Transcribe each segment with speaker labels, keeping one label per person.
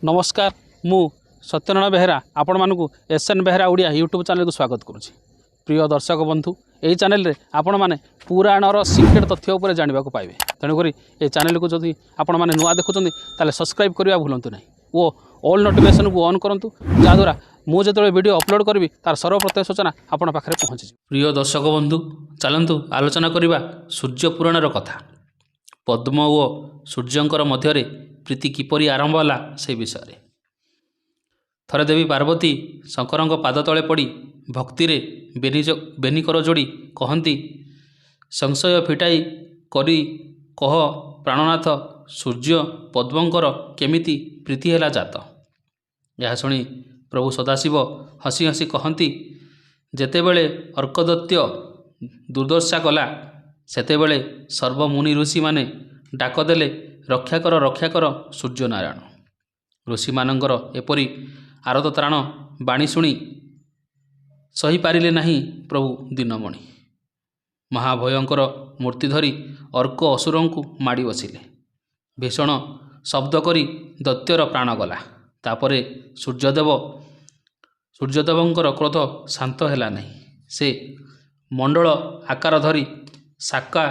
Speaker 1: नमस्कार मु सत्यनारायण बेहेरा आपण मानकु S N Behera Odia YouTube channel को स्वागत करुच्ची। प्रिय दर्शक बंधु यही चैनल रे आपण माने पुराणर सिक्रेट तथ्य उपर जानवा पाइबे। तेणुक ये चैनल को जदि आपण माने नुआ देखुं ताले सब्सक्राइब करने भूलु ना वो ऑल नोटिफिकेशन को ऑन करूँ जहाँद्वारा मुझे जो वीडियो अपलोड करी तार सर्वप्रथम सूचना आपण पाखे पहुँची। प्रिय दर्शक बंधु चलतु आलोचना करवा सूर्य पुराणर कथा। पद्म और सूर्यंकर मध्य प्रीति किपरि आरंभ होला से विषय। थरे देवी पार्वती शंकर पाद तले पड़ी भक्ति बेनिकर जोड़ी कहती संशय फिटाई करी कह प्राणनाथ सूर्य पद्मंकर केमिति प्रीति है जात। यह शुणी प्रभु सदाशिव हसी हसी कहती जेतेबेले अर्कदत्य दुर्दशा कला सेतेबेले सर्वमुनि ऋषि माने डाक देले रक्षा कर सूर्य नारायण। ऋषि मानंकर एपरी आरत त्राण बाणी शुणी सही पारिले नहीं प्रभु दीनमणि। महाभयंकर मूर्ति धरी अर्क असुर को माड़ी बसिले। भीषण शब्द करी दैत्यर प्राण गला। तापरे सूर्यदेवंकर क्रोध शांत हैला नहीं। से मंडल आकार धरी शाखा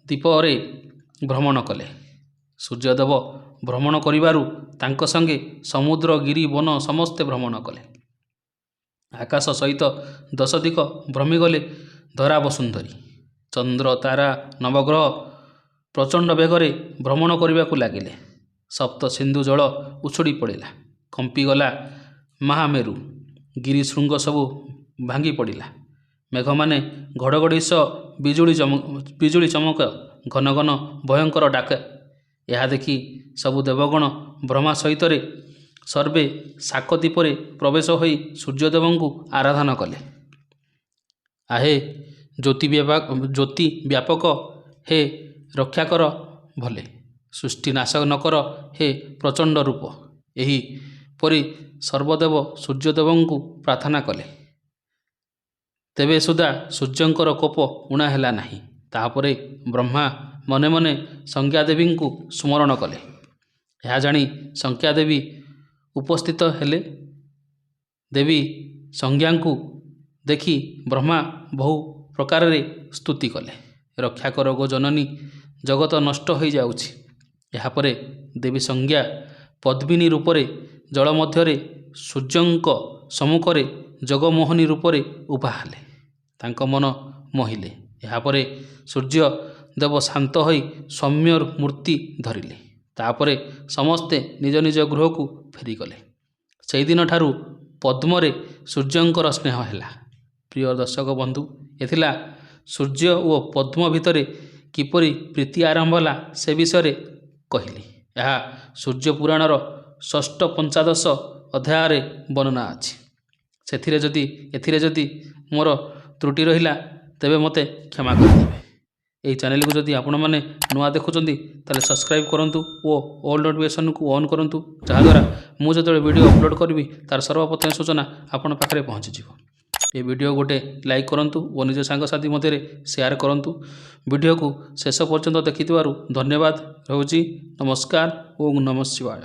Speaker 1: दीपरे भ्रमण कले। सूर्यदेव भ्रमण करिबारु तांक संगे समुद्र गिरी वन समस्ते भ्रमण कले। आकाश सहित 10 दिक भ्रमिगले धरा वसुंधरी। चंद्र तारा नवग्रह प्रचंड बेगरे भ्रमण करने लगिले। सप्त सिंधु जल उछुड़ी पड़ा। कंपीगला महामेरु गिरिशृंग सबू भांगी पड़ा। मेघ माने घड़घड़ी सह बिजुली चमक घन घन भयंकर डाक। यह देखि सबु देवगण ब्रह्मा सहित सर्वे शाकदीपरे प्रवेश होई सूर्यदेव को आराधना कले। आहे ज्योति व्यापक हे रक्षा कर भले सृष्टि नाश न कर हे प्रचंड रूप। यही परी सर्वदेव सूर्यदेव को प्रार्थना कले। तेबे सुधा सूर्यंकर कोप उणा हैला नहीं। तापरे ब्रह्मा मने मने संज्ञादेवी को स्मरण कले। यह जानी संज्ञादेवी उपस्थित हेले। देवी संज्ञा को देखि ब्रह्मा बहु प्रकार स्तुति कले। रक्षा कर गो जननी जगत नष्ट हो जाउछि। यापरे देवी संज्ञा पद्मिनी रूपरे जल मध्यरे सूर्यंक सम्मुखरे जगमोहनी रूपरे उभा हेले। तांक मन मोहिले। यापरे सूर्य देव शांत होई सौम्य मूर्ति धरिले। तापरे समस्ते निज निज गृह को फेरीगले। से दिन ठारू पद्मरे सूर्यंकर स्नेह हैला। प्रिय दर्शक बंधु एथिला सूर्य और पद्म भितर किपरि प्रीति आरंभ होला से विषय कहली। यह सूर्य पुराणर 6 पंचादश अध्याय वर्णना अछि। एथिरे जदि मोर त्रुटि रहिला तेबे मते क्षमा करदेबे। यही चैनल को जदि आपण मैंने नुआ देखुंत ताले सब्सक्राइब करूँ और ऑल नोटिफिकेशन को ऑन करूँ जहाँद्वारा मुझे जो वीडियो अपलोड करी तार सर्वप्रथम सूचना आपण पाखे पहुँची। ये वीडियो गोटे लाइक करूँ और निज सांगसाथी मध्य शेयर करूँ। वीडियो को शेष पर्यंत देखि धन्यवाद। रोची नमस्कार ओम नमः शिवाय।